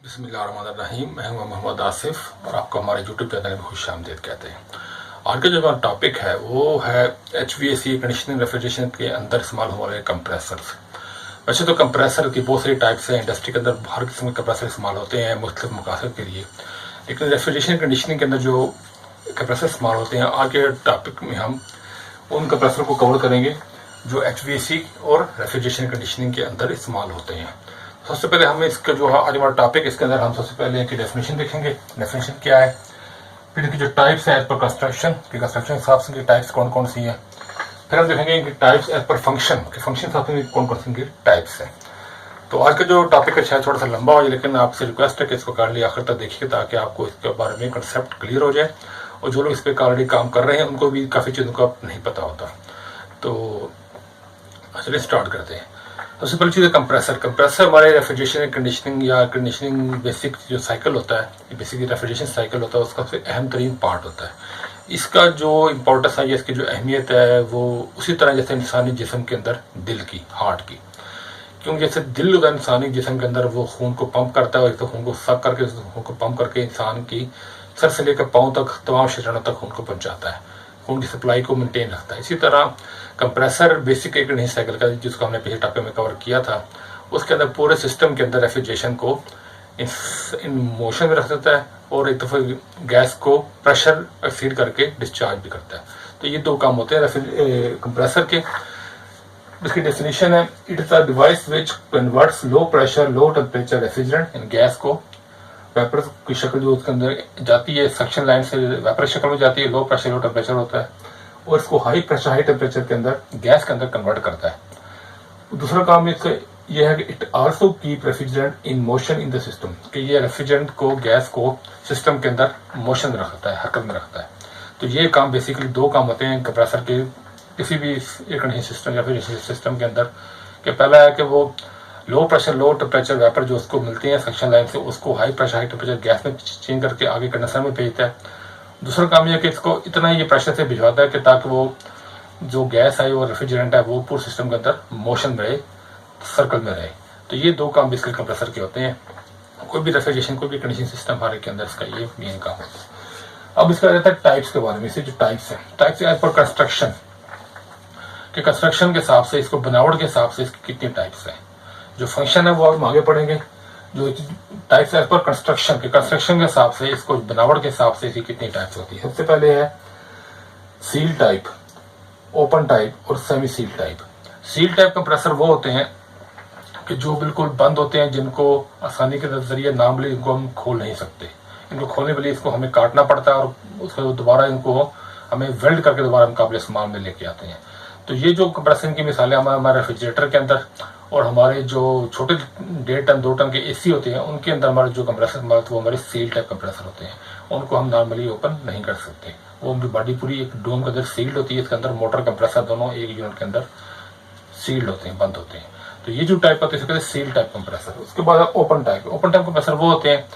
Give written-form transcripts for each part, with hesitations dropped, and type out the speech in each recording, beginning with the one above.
बिस्मिल्लाहिर्रहमानिर्रहीम। मैं हूं मोहम्मद आसिफ और आपको हमारे यूट्यूब चैनल में खुशामदीद कहते हैं। आज का जो हमारा टॉपिक है वो है HVAC कंडीशनिंग रेफ्रिजरेशन के अंदर इस्तेमाल होने वाले कंप्रेसर्स। वैसे तो कंप्रेसर की बहुत सारी टाइप्स हैं, इंडस्ट्री के अंदर हर किस्म के कंप्रेसर इस्तेमाल होते हैं मुख्तलिफ मकासद के लिए, लेकिन रेफ्रिजरेशन कंडीशनिंग के अंदर जो कंप्रेसर इस्तेमाल होते हैं, आज के टॉपिक में हम उन कंप्रेसर को कवर करेंगे जो HVAC और रेफ्रिजरेशन कंडीशनिंग के अंदर इस्तेमाल होते हैं। सबसे पहले हमें इसका जो आज हमारा टॉपिक, इसके अंदर हम सबसे पहले इनकी डेफिनेशन देखेंगे, डेफिनेशन क्या है, फिर इनकी जो टाइप्स है एज पर कंस्ट्रक्शन की, कंस्ट्रक्शन हिसाब से इनकी टाइप्स कौन कौन सी हैं, फिर हम देखेंगे इनकी टाइप्स एज पर फंक्शन के, फंक्शन हिसाब से कौन कौन सी इनकी टाइप्स हैं। तो आज का जो टॉपिक है शायद थोड़ा सा लंबा हो जाए, लेकिन आपसे रिक्वेस्ट है कि इसको काइंडली आखिर तक देखिए ताकि आपको इसके बारे में कंसेप्ट क्लियर हो जाए, और जो लोग इस पर ऑलरेडी काम कर रहे हैं उनको भी काफ़ी चीज़ों का नहीं पता होता। तो चलिए स्टार्ट करते हैं। सबसे पहली चीज़ है कंप्रेसर। कंप्रेसर हमारे रेफ्रिजरेशन कंडीशनिंग या कंडीशनिंग बेसिक जो साइकिल होता है, बेसिक रेफ्रिजरेशन साइकिल होता है, उसका सबसे अहम तरीन पार्ट होता है। इसका जो इम्पोर्टेंस है या इसकी जो अहमियत है वो उसी तरह जैसे इंसानी जिस्म के अंदर दिल की, हार्ट की, क्योंकि जैसे दिल होता है इंसानी जिस्म के अंदर, वो खून को पंप करता है, तो खून को सक करके, खून को पंप करके इंसान की सर से लेकर पाँव तक तमाम शरीरों तक खून को पहुँचाता है, खून की सप्लाई को मेंटेन रखता है। इसी तरह कंप्रेसर बेसिक एक नहीं साइकिल का, जिसको हमने पिछले टॉपिक में कवर किया था, उसके अंदर पूरे सिस्टम के अंदर रेफ्रिजरेशन को इन मोशन में रख देता है और एक दफ़ा गैस को प्रेशर एक्सीड करके डिस्चार्ज भी करता है। तो ये दो काम होते हैं कंप्रेसर के। इसकी डेफिनेशन है, it is a device which converts low pressure low temperature refrigerant in gas को वेपर की शक्ल जो उसके अंदर जाती है, सक्शन लाइन से वेपर शक्ल में जाती है, लो प्रेशर लो टेम्परेचर होता है, और इसको हाई प्रेशर हाई टेम्परेचर के अंदर गैस के अंदर कन्वर्ट करता है। दूसरा काम इसका यह है कि it also keep refrigerant in motion in the system, कि ये रेफ्रिजरेंट को, गैस को सिस्टम के अंदर मोशन में रखता है, हरकत में रखता है। तो ये काम बेसिकली दो काम होते हैं कंप्रेसर के किसी भी एयर कंडीशन सिस्टम या फिर सिस्टम के अंदर। कि पहला है कि वो लो प्रेशर लो टेम्परेचर वेपर जो उसको मिलते हैं सक्शन लाइन से, उसको high pressure high temperature gas में चेंज करके आगे कंडेंसर में भेजता है। दूसरा काम यह है कि इसको इतना ये प्रेशर से भिजवाता है कि ताकि वो जो गैस है वो रेफ्रिजरेंट है वो पूरे सिस्टम के अंदर मोशन में रहे, सर्कल में रहे। तो ये दो काम बेसिकली कंप्रेसर के होते हैं। कोई भी रेफ्रिजरेशन, कोई भी कंडीशन सिस्टम हमारे के अंदर इसका ये मेन काम होता है। अब इसका रहता है टाइप्स के बारे में। इसे जो टाइप्स है, टाइप्स एज पर कंस्ट्रक्शन के, कंस्ट्रक्शन के हिसाब से, इसको बनावट के हिसाब से इसकी कितनी टाइप्स है। जो फंक्शन है वो हम आगे पढ़ेंगे। जो टाइप्स एज पर कंस्ट्रक्शन के, कंस्ट्रक्शन के हिसाब से, इसको बनावट के हिसाब से इसकी कितनी टाइप्स होती है। सबसे पहले है सील टाइप, ओपन टाइप और semi seal type. Seal type compressor वो होते हैं कि जो बिल्कुल बंद होते हैं, जिनको आसानी के जरिए नॉर्मली इनको हम खोल नहीं सकते। इनको खोलने के लिए इसको हमें काटना पड़ता है और उसको दोबारा इनको हमें वेल्ड करके दोबारा हम काबिल इस्तेमाल में लेके आते हैं। तो ये जो कंप्रेसर की मिसालें हमारे रेफ्रिजरेटर के अंदर और हमारे जो छोटे 1.5 टन 2 टन के AC होते हैं, उनके अंदर हमारे जो कंप्रेसर वो हमारे सील टाइप कंप्रेसर होते हैं। उनको हम नॉर्मली ओपन नहीं कर सकते। वो उनकी बॉडी पूरी एक डोम के अंदर सील्ड होती है, इसके अंदर मोटर कंप्रेसर दोनों एक यूनिट के अंदर सील्ड होते हैं, बंद होते हैं। तो ये जो टाइप होते हैं इसको सील टाइप कंप्रेसर। उसके बाद open type. Open type compressor वो होते हैं,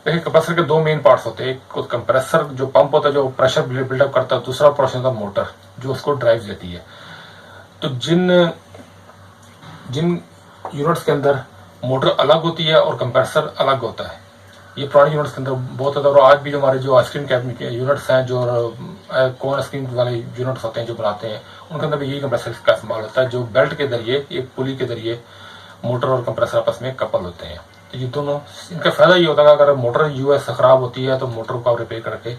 देखिए कंप्रेसर के दो मेन पार्ट्स होते हैं। एक कंप्रेसर जो पंप होता है जो प्रेशर बिल्डअप करता है, दूसरा पोर्शन होता है मोटर जो उसको ड्राइव देती है। तो जिन यूनिट्स के अंदर मोटर अलग होती है और कंप्रेसर अलग होता है, ये पुराने यूनिट्स के अंदर बहुत होता है। और आज भी जो हमारे जो आइसक्रीम कैबिनेट के यूनिट्स हैं, जो कौन आइसक्रीम वाले यूनिट्स होते हैं जो बनाते हैं, उनके अंदर भी यही कंप्रेसर का इस्तेमाल होता है, जो बेल्ट के जरिए, एक पुली के जरिए मोटर और कंप्रेसर आपस में कपल होते हैं। तो ये दोनों, इनका फायदा ये होता है कि अगर मोटर US से खराब होती है तो मोटर को आप रिपेयर करके,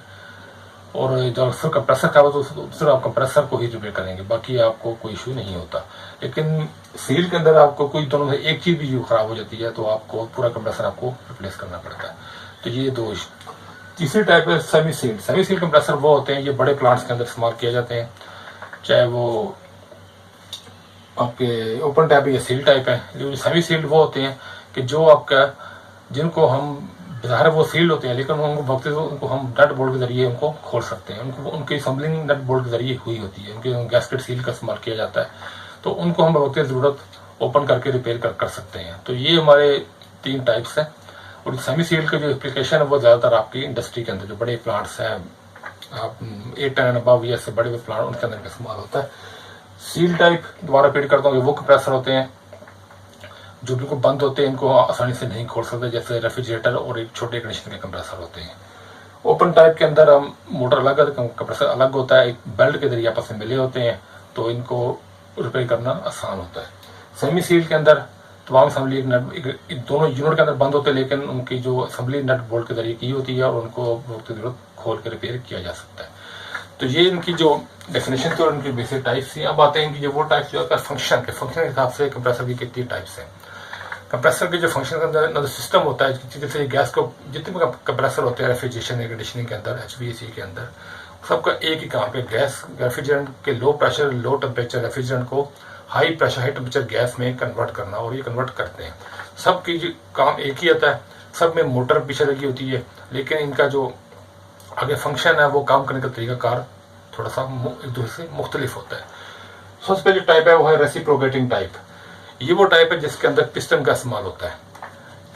और जब फिर कंप्रेसर खराब हो तो सिर्फ आप कंप्रेसर को ही रिपेयर करेंगे, बाकी आपको कोई इशू नहीं होता। लेकिन सील के अंदर आपको कोई दोनों से एक चीज भी खराब हो जाती है तो आपको पूरा कंप्रेसर आपको रिप्लेस करना पड़ता है। तो ये दो इशू। तीसरी टाइप है semi sealed. Semi sealed compressor वो होते हैं, ये बड़े प्लांट्स के अंदर इस्तेमाल किए जाते हैं, चाहे वो आपके ओपन टाइप या सील टाइप है। जो सेमी सील्ड वो होते हैं कि जो आपका, जिनको हम ज़ाहिर वो सील्ड होते हैं, लेकिन उनको वक्त उनको हम नट बोल्ट के जरिए उनको खोल सकते हैं। उनको उनकी असम्बलिंग नट बोल्ट के जरिए हुई होती है, उनके गैस्केट सील का इस्तेमाल किया जाता है, तो उनको हम वक्त ज़रूरत ओपन करके रिपेयर कर सकते हैं। तो ये हमारे 3 टाइप्स हैं। और सेमी सील्ड का जो एप्लीकेशन है वो ज़्यादातर आपकी इंडस्ट्री के अंदर, जो बड़े प्लांट्स हैं, आप 8 टन अबव या से बड़े प्लांट, उनके अंदर इस्तेमाल होता है। सील टाइप दोबारा रिपीट करता हूँ, वो कंप्रेसर होते हैं जो बिल्कुल बंद होते हैं इनको आसानी से नहीं खोल सकते, जैसे रेफ्रिजरेटर और एक छोटे कंडीशनर के कंप्रेसर होते हैं। ओपन टाइप के अंदर हम मोटर अलग है, कंप्रेसर अलग होता है, एक बेल्ट के जरिए आपस में मिले होते हैं, तो इनको रिपेयर करना आसान होता है। सेमी सील के अंदर तमाम असम्बली दोनों यूनिट के अंदर बंद होते हैं, लेकिन उनकी जो असम्बली नट बोल्ट के जरिए की होती है और उनको वक्त की जरूरत खोल के रिपेयर किया जा सकता है। तो ये इनकी जो डेफिनेशन थी और इनकी बेसिक टाइप्स थी। अब आते हैं कि वो टाइप्स जो है फंक्शन के हिसाब से कंप्रेसर की कितनी टाइप्स हैं। कंप्रेसर के जो फंक्शन के अंदर सिस्टम होता है, जैसे गैस को जितने भी कंप्रेसर होते हैं रेफ्रिजरेशन एयर कंडीशनिंग के अंदर, HVAC के अंदर, सबका एक ही काम है, गैस रेफ्रिजरेंट के low pressure low temperature refrigerant को high pressure high temperature gas में कन्वर्ट करना, और ये कन्वर्ट करते हैं। सबकी काम एक ही आता है, सब में मोटर पीछे लगी होती है, लेकिन इनका जो आगे फंक्शन है वो काम करने का तरीकाकार थोड़ा सा एक दूसरे से मुख्तलिफ होता है। सबसे पहले टाइप है वो है रेसिप्रोकेटिंग टाइप। ये वो टाइप है जिसके अंदर पिस्टन का इस्तेमाल होता है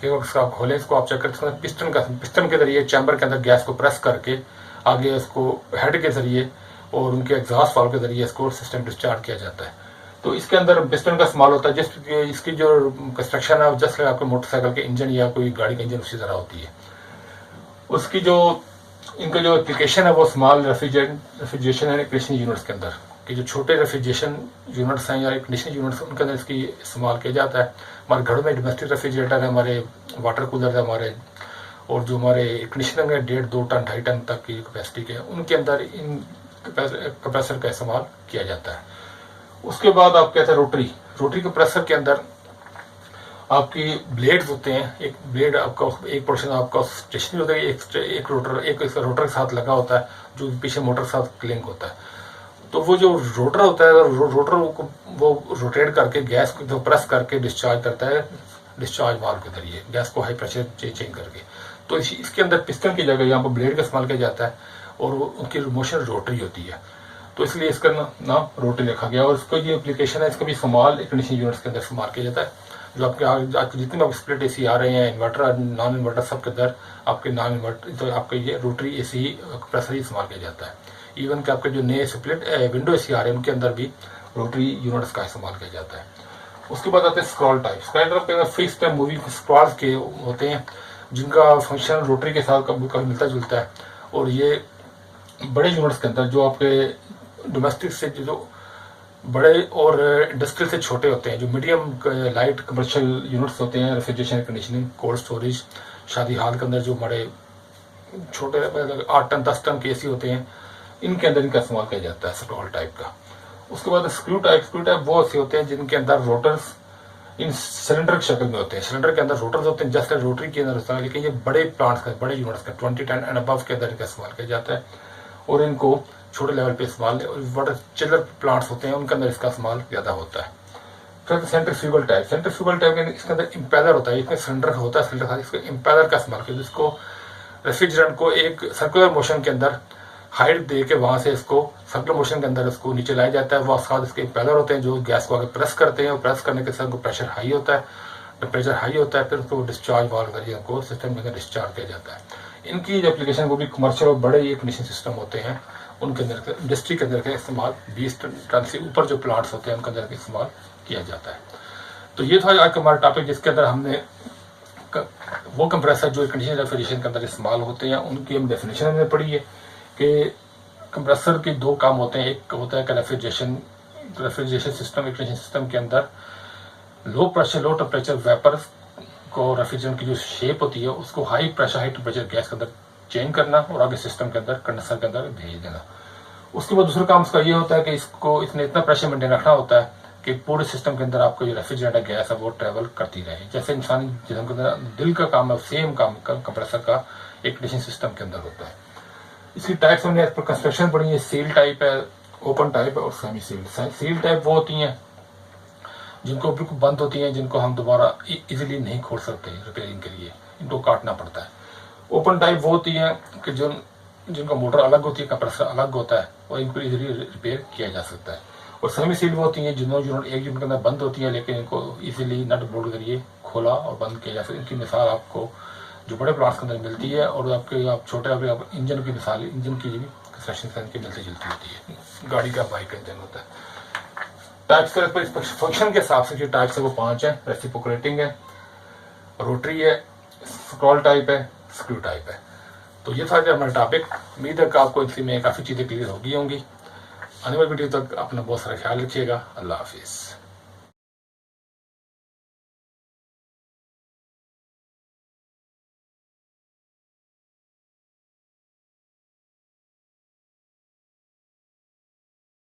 कि इसका आप खोलें, इसको आप चेक करते हैं, पिस्टन के जरिए चैम्बर के अंदर गैस को प्रेस करके आगे इसको हेड के जरिए और उनके एग्जॉस्ट वाल्व के जरिए इसको सिस्टम डिस्चार्ज किया जाता है। तो इसके अंदर पिस्टन का इस्तेमाल होता है, इसकी जो कंस्ट्रक्शन है जस्ट आपके मोटरसाइकिल के इंजन या कोई गाड़ी का इंजन उसी तरह होती है। उसकी जो इनका जो एप्लीकेशन है वो small refrigeration and conditioning units के अंदर, कि जो छोटे रेफ्रिजरेशन यूनिट्स हैं या कंडीशनिंग यूनिट्स उनके अंदर इसकी इस्तेमाल किया जाता है। हमारे घरों में डोमेस्टिक रेफ्रिजरेटर है, हमारे वाटर कूलर है हमारे, और जो हमारे कंडीशनर है 1.5-2 टन 2.5 टन तक की कैपेसिटी के, उनके अंदर इन कंप्रेसर का इस्तेमाल किया जाता है। उसके बाद आप कहते हैं रोटरी कंप्रेसर के अंदर आपकी ब्लेड्स होते हैं। एक ब्लेड आपका एक पोर्शन आपका स्टेशनरी होता है, एक रोटर के साथ लगा होता है जो पीछे मोटर के साथ लिंक होता है। तो वो जो रोटर होता है, रोटर वो रोटेट करके गैस को प्रेस करके डिस्चार्ज करता है डिस्चार्ज वाल्व के जरिए, गैस को हाई प्रेशर चेंज करके। तो इसके अंदर पिस्टन की जगह यहाँ पर ब्लेड का इस्तेमाल किया जाता है और उनकी मोशन रोटरी होती है, तो इसलिए इसका नाम रोटरी रखा गया। और इसका जो एप्लीकेशन है इसका भी स्मॉल कंडीशनिंग यूनिट्स के अंदर इस्तेमाल किया जाता है। जो आपके आज जितने भी स्प्लिट AC आ रहे हैं, इन्वर्टर नॉन इन्वर्टर, सब के अंदर आपके नॉन इन्वर्टर तो आपके ये रोटरी AC कंप्रेसर ही इस्तेमाल किया जाता है। इवन कि आपके जो नए स्प्लिट विंडो AC आ रहे हैं उनके अंदर भी रोटरी यूनिट्स का इस्तेमाल किया जाता है। उसके बाद आते हैं scroll type fix time moving Scrolls के होते हैं जिनका फंक्शन रोटरी के साथ कभी मिलता जुलता है। और ये बड़े यूनिट्स के अंदर जो आपके डोमेस्टिक से जो बड़े और इंडस्ट्रियल से छोटे होते हैं, जो मीडियम लाइट कमर्शियल यूनिट्स होते हैं, रेफ्रिजरेशन कंडीशनिंग कोल्ड स्टोरेज शादी हाल के अंदर जो बड़े छोटे 8 टन 10 टन के AC होते हैं, इनके अंदर इनका इस्तेमाल किया जाता है स्क्रॉल टाइप का। उसके बाद स्क्रू टाइप वो ऐसे होते हैं जिनके अंदर रोटर्स इन सिलेंडर की शक्ल में होते हैं। सिलेंडर के अंदर रोटर्स होते हैं जस्ट रोटरी के अंदर होता है, लेकिन ये बड़े प्लांट्स का बड़े यूनिट्स का 20 टन एंड अबव के अंदर इनका इस्तेमाल किया जाता है। और इनको छोटे लेवल पे इस्तेमाल, बड़े चिलर प्लांट्स होते हैं उनके अंदर इसका इस्तेमाल ज्यादा होता है। फिर सेंट्रीफ्यूगल टाइप इसके अंदर इम्पेलर होता है, इसमें सिलेंडर होता है, सिलेंडर इसके इम्पेलर का इस्तेमाल किया, जिसको रेफ्रिजरेंट को एक सर्कुलर मोशन के अंदर हाइट दे के वहां से इसको सर्कुलर मोशन के अंदर इसको नीचे लाया जाता है। वह साथ इसके इम्पेलर होते हैं जो गैस को आगे प्रेस करते हैं, और प्रेस करने के साथ प्रेशर हाई होता है, टेम्परेचर हाई होता है, फिर उसको डिस्चार्ज वाल्व करिए उनको सिस्टम के अंदर डिस्चार्ज किया जाता है। इनकी जो एप्लीकेशन वो भी कमर्शियल और बड़े ये कंडीशनिंग सिस्टम होते हैं, उनके अंदर इंडस्ट्री के अंदर का इस्तेमाल 20 टन से ऊपर जो प्लांट्स होते हैं उनके अंदर इस्तेमाल किया जाता है। तो ये था आज का हमारा टॉपिक, जिसके अंदर हमने वो कंप्रेसर जो कंडीशनर रेफ्रिजरेशन के अंदर इस्तेमाल होते हैं उनकी हम डेफिनेशन हमने पढ़ी है कि कंप्रेसर के 2 काम होते हैं। एक होता है कि रेफ्रिजरेशन सिस्टम के अंदर लो प्रेशर लो टेम्परेचर वेपर को रेफ्रिजरेंट की जो शेप होती है उसको high pressure high temperature gas के अंदर चेंज करना और आगे सिस्टम के अंदर कंडेंसर के अंदर भेज देना। उसके बाद दूसरा काम इसका ये होता है कि इसने इतना प्रेशर मेंटेन रखना होता है कि पूरे सिस्टम के अंदर आपको जो रेफ्रिजरेंट है गैस है वो ट्रेवल करती रहे। जैसे इंसानी जिस्म के अंदर दिल का काम है, सेम काम कंप्रेसर का एक कंडीशनिंग सिस्टम के अंदर होता है। इसकी टाइप्स हमने कंस्ट्रक्शन पढ़ी है, सील टाइप है, ओपन टाइप है और सेमी सील। सील टाइप वो होती हैं जिनको बिल्कुल बंद होती हैं, जिनको हम दोबारा इजीली नहीं खोल सकते रिपेयरिंग के लिए, इनको काटना पड़ता है। ओपन टाइप वो होती है कि जिनका मोटर अलग होती है, कंप्रेसर अलग होता है और इनको इजीली रिपेयर किया जा सकता है। और सेमी सील वो होती है जिनों यूनिट एक यूनिट के अंदर बंद होती है, लेकिन इनको इजीली नट बोल्ट के जरिए खोला और बंद किया जा सकता है। इनकी मिसाल आपको जो बड़े प्लांट्स के अंदर मिलती है, और आप छोटे इंजन की मिसाल, इंजन की कंस्ट्रक्शन की मिलती जुलती होती है। गाड़ी का बाइक इंजन होता है। टाइप्स के फंक्शन के हिसाब से जो टाइप्स है वो 5 है। रेसिप्रोकेटिंग है, रोटरी है, स्क्रॉल टाइप है, स्क्रू टाइप है। तो ये था हमारा टॉपिक। उम्मीद है कि आपको इसी में काफ़ी चीज़ें क्लियर होगी होंगी। आने वाली वीडियो तक अपना बहुत सारा ख्याल रखिएगा। अल्लाह हाफिज़।